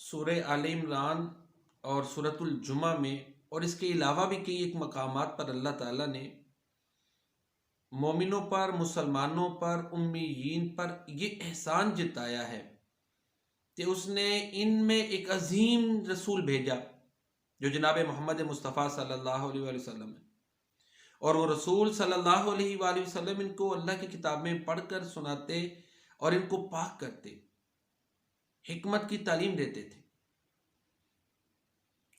سورہ آل عمران اور سورۃ الجمعہ میں اور اس کے علاوہ بھی کئی ایک مقامات پر اللہ تعالیٰ نے مومنوں پر، مسلمانوں پر، امیین پر یہ احسان جتایا ہے کہ اس نے ان میں ایک عظیم رسول بھیجا جو جناب محمد مصطفیٰ صلی اللہ علیہ وآلہ وسلم ہے، اور وہ رسول صلی اللہ علیہ وآلہ وسلم ان کو اللہ کی کتاب میں پڑھ کر سناتے اور ان کو پاک کرتے، حکمت کی تعلیم دیتے تھے۔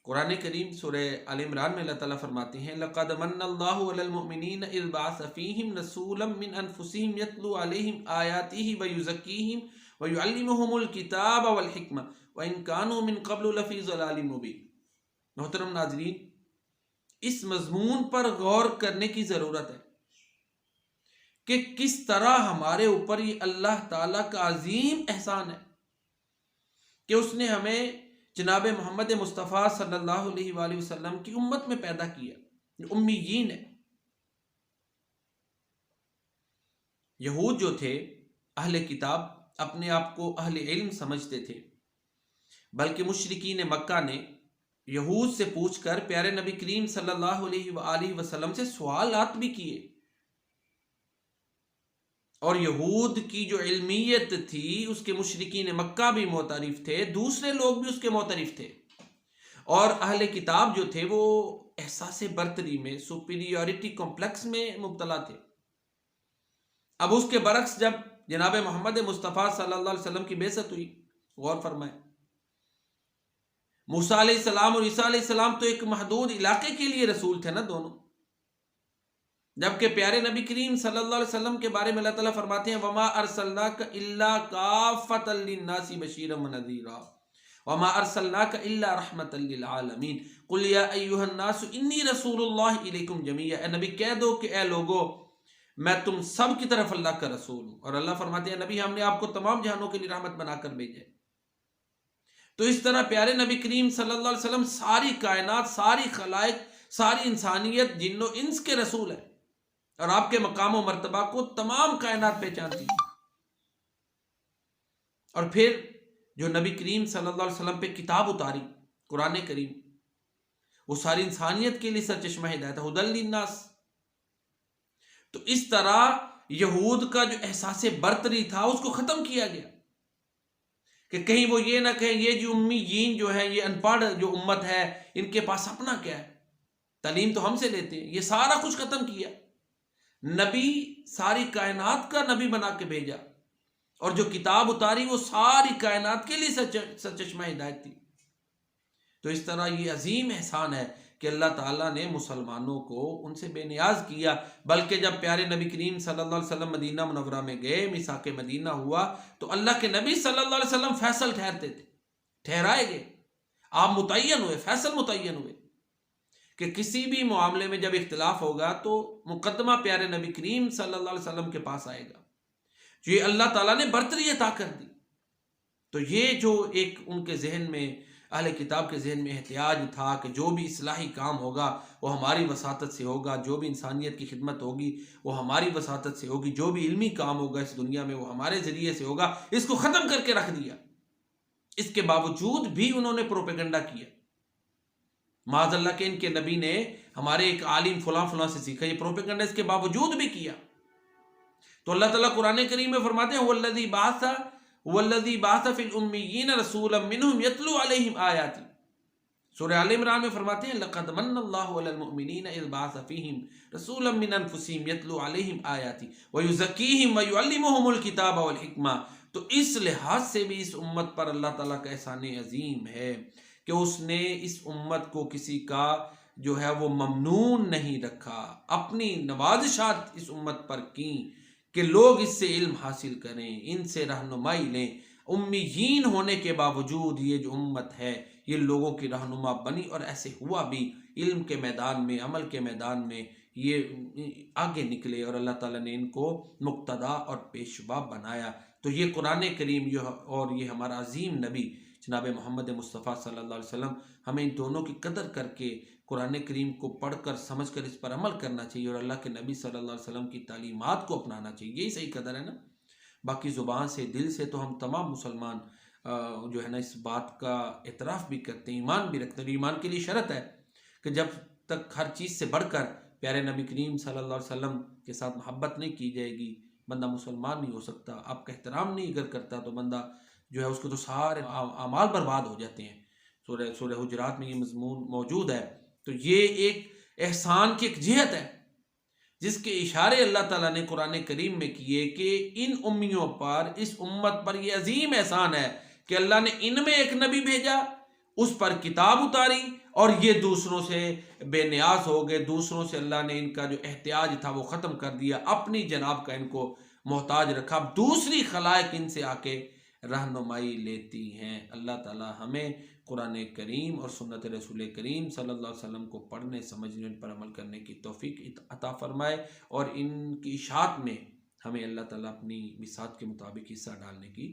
قرآن کریم سورہ آل عمران میں اللہ تعالیٰ فرماتے ہیں لَقَدْ مَنَّ اللَّهُ عَلَى الْمُؤْمِنِينَ إِذْ بَعَثَ فِيهِمْ رَسُولًا مِّنْ أَنفُسِهِمْ يَتْلُو عَلَيْهِمْ آيَاتِهِ وَيُزَكِّيهِمْ وَيُعَلِّمُهُمُ الْكِتَابَ وَالْحِكْمَةَ وَإِنْ كَانُوا مِنْ قَبْلُ لَفِي ضَلَالٍ مُّبِينٍ۔ محترم ناظرین، اس مضمون پر غور کرنے کی ضرورت ہے کہ کس طرح ہمارے اوپر یہ اللہ تعالیٰ کا عظیم احسان ہے کہ اس نے ہمیں جناب محمد مصطفیٰ صلی اللہ علیہ وآلہ وسلم کی امت میں پیدا کیا، جو امیین ہے۔ یہود جو تھے، اہل کتاب، اپنے آپ کو اہل علم سمجھتے تھے، بلکہ مشرکین مکہ نے یہود سے پوچھ کر پیارے نبی کریم صلی اللہ علیہ وآلہ وسلم سے سوالات بھی کیے، اور یہود کی جو علمیت تھی اس کے مشرکین مکہ بھی معترف تھے، دوسرے لوگ بھی اس کے معترف تھے، اور اہل کتاب جو تھے وہ احساس برتری میں، سپیریورٹی کمپلیکس میں مبتلا تھے۔ اب اس کے برعکس جب جناب محمد مصطفیٰ صلی اللہ علیہ وسلم کی بعثت ہوئی، غور فرمائیں، موسیٰ علیہ السلام اور عیسیٰ علیہ السلام تو ایک محدود علاقے کے لیے رسول تھے نا دونوں، جبکہ پیارے نبی کریم صلی اللہ علیہ وسلم کے بارے میں اللہ تعالیٰ فرماتے ہیں وَمَا أَرْسَلْنَاكَ إِلَّا كَافَّةً لِلنَّاسِ بَشِيرًا وَنَذِيرًا وَمَا أَرْسَلْنَاكَ إِلَّا رَحْمَةً لِلْعَالَمِينَ قُلْ يَا أَيُّهَا النَّاسُ إِنِّي رَسُولُ اللَّهِ إِلَيْكُمْ جَمِيعًا۔ اے نبی کہہ دو کہ اے لوگو، میں تم سب کی طرف اللہ کا رسول ہوں، اور اللہ فرماتے ہیں نبی ہم نے آپ کو تمام جہانوں کے لیے رحمت بنا کر بھیجا ہے۔ تو اس طرح پیارے نبی کریم صلی اللہ علیہ وسلم ساری کائنات، ساری خلائق، ساری انسانیت، جن و انس کے رسول ہیں، اور آپ کے مقام و مرتبہ کو تمام کائنات پہچانتی ہیں۔ اور پھر جو نبی کریم صلی اللہ علیہ وسلم پہ کتاب اتاری، قرآن کریم، وہ ساری انسانیت کے لیے سرچشمہ ہدایت ہے، ھدی للناس۔ تو اس طرح یہود کا جو احساس برتری تھا اس کو ختم کیا گیا کہ کہیں وہ یہ نہ کہیں یہ جو امیین جو ہے، یہ ان پڑھ جو امت ہے، ان کے پاس اپنا کیا ہے، تعلیم تو ہم سے لیتے ہیں۔ یہ سارا کچھ ختم کیا، نبی ساری کائنات کا نبی بنا کے بھیجا، اور جو کتاب اتاری وہ ساری کائنات کے لیے سرچشمہ ہدایت تھی۔ تو اس طرح یہ عظیم احسان ہے کہ اللہ تعالیٰ نے مسلمانوں کو ان سے بے نیاز کیا، بلکہ جب پیارے نبی کریم صلی اللہ علیہ وسلم مدینہ منورہ میں گئے، میثاق مدینہ ہوا، تو اللہ کے نبی صلی اللہ علیہ وسلم فیصل ٹھہرتے تھے، ٹھہرائے گئے، آپ متعین ہوئے، فیصل متعین ہوئے کہ کسی بھی معاملے میں جب اختلاف ہوگا تو مقدمہ پیارے نبی کریم صلی اللہ علیہ وسلم کے پاس آئے گا، جو یہ اللہ تعالیٰ نے برتری عطا کر دی۔ تو یہ جو ایک ان کے ذہن میں، اہل کتاب کے ذہن میں احتیاج تھا کہ جو بھی اصلاحی کام ہوگا وہ ہماری وساطت سے ہوگا، جو بھی انسانیت کی خدمت ہوگی وہ ہماری وساطت سے ہوگی، جو بھی علمی کام ہوگا اس دنیا میں وہ ہمارے ذریعے سے ہوگا، اس کو ختم کر کے رکھ دیا۔ اس کے باوجود بھی انہوں نے پروپیگنڈا کیا، معاذ اللہ کہ ان کے نبی نے ہمارے ایک عالم فلاں فلاں سے سیکھا، یہ پروپیگنڈا اس کے باوجود بھی کیا۔ تو اللہ تعالیٰ قرآن کریم میں فرماتے ہیں وَالَّذِي بَعَثَ فِي الْأُمِّيِّينَ رَسُولًا مِّنْهُمْ يَتْلُو عَلَيْهِمْ آيَاتِهِ۔ سورہ آل عمران میں فرماتے ہیں لَقَدْ مَنَّ اللَّهُ عَلَى الْمُؤْمِنِينَ إِذْ بَعَثَ فِيهِمْ رَسُولًا مِّنْ أَنفُسِهِمْ يَتْلُو عَلَيْهِمْ آيَاتِهِ وَيُزَكِّيهِمْ وَيُعَلِّمُهُمُ الْكِتَابَ وَالْحِكْمَةَ۔ تو اس لحاظ سے بھی اس امت پر اللہ تعالیٰ کا احسان عظیم ہے کہ اس نے اس امت کو کسی کا جو ہے وہ ممنون نہیں رکھا، اپنی نوازشات اس امت پر کی کہ لوگ اس سے علم حاصل کریں، ان سے رہنمائی لیں۔ امیین ہونے کے باوجود یہ جو امت ہے یہ لوگوں کی رہنما بنی، اور ایسے ہوا بھی، علم کے میدان میں، عمل کے میدان میں یہ آگے نکلے، اور اللہ تعالیٰ نے ان کو مقتدا اور پیشوا بنایا۔ تو یہ قرآن کریم اور یہ ہمارا عظیم نبی جناب محمد مصطفیٰ صلی اللہ علیہ وسلم، ہمیں ان دونوں کی قدر کر کے قرآن کریم کو پڑھ کر سمجھ کر اس پر عمل کرنا چاہیے، اور اللہ کے نبی صلی اللہ علیہ وسلم کی تعلیمات کو اپنانا چاہیے، یہی صحیح قدر ہے نا۔ باقی زبان سے، دل سے تو ہم تمام مسلمان جو ہے نا اس بات کا اعتراف بھی کرتے ہیں، ایمان بھی رکھتے ہیں. ایمان کے لیے شرط ہے کہ جب تک ہر چیز سے بڑھ کر پیارے نبی کریم صلی اللہ علیہ وسلم کے ساتھ محبت نہیں کی جائے گی، بندہ مسلمان نہیں ہو سکتا. آپ کا احترام نہیں اگر کرتا تو بندہ جو ہے اس کو تو سارے اعمال برباد ہو جاتے ہیں. سورہ حجرات میں یہ مضمون موجود ہے. تو یہ ایک احسان کی ایک جہت ہے جس کے اشارے اللہ تعالیٰ نے قرآن کریم میں کیے کہ ان امیوں پر، اس امت پر یہ عظیم احسان ہے کہ اللہ نے ان میں ایک نبی بھیجا، اس پر کتاب اتاری، اور یہ دوسروں سے بے نیاز ہو گئے. دوسروں سے اللہ نے ان کا جو احتیاج تھا وہ ختم کر دیا، اپنی جناب کا ان کو محتاج رکھا. اب دوسری خلائق ان سے آ کے رہنمائی لیتی ہیں. اللہ تعالیٰ ہمیں قرآن کریم اور سنت رسول کریم صلی اللہ علیہ وسلم کو پڑھنے، سمجھنے، ان پر عمل کرنے کی توفیق عطا فرمائے، اور ان کی اشاعت میں ہمیں اللہ تعالیٰ اپنی وسعت کے مطابق حصہ ڈالنے کی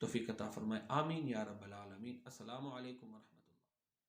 توفیق عطا فرمائے. آمین یا رب العالمین. السلام علیکم ورحمۃ اللہ.